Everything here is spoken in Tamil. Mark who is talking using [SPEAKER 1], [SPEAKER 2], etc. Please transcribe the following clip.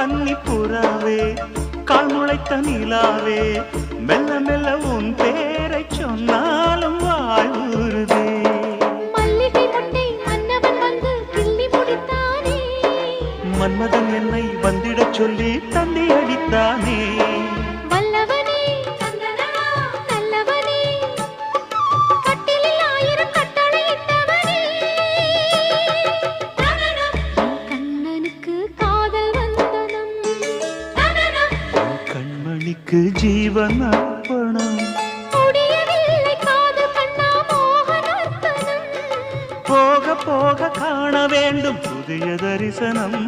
[SPEAKER 1] கன்னி புறாவே கால் முளைத்த நிலாவே மெல்ல மெல்ல உன் பேரை சொன்னாலும் வாய் ஊறுதே.
[SPEAKER 2] மல்லிகை முட்டை மன்னவன் வந்து கிள்ளி முடித்தானே,
[SPEAKER 1] மன்மதன் என்னை வந்திடச் சொல்லி தந்தி அடித்தானே.
[SPEAKER 2] வல்லவனே நல்லவனே கட்டிலில் 1000 கட்டளையிட்டவனே, கண்ணனுக்கு காதல் வந்தனம்,
[SPEAKER 1] கண்மணிக்கு ஜீவன் அர்ப்பணம்.
[SPEAKER 2] முடியவில்லை காதல் கண்ணா மோகனர்த்தனம்.
[SPEAKER 1] போக போக காண வேண்டும் புதிய தரிசனம்.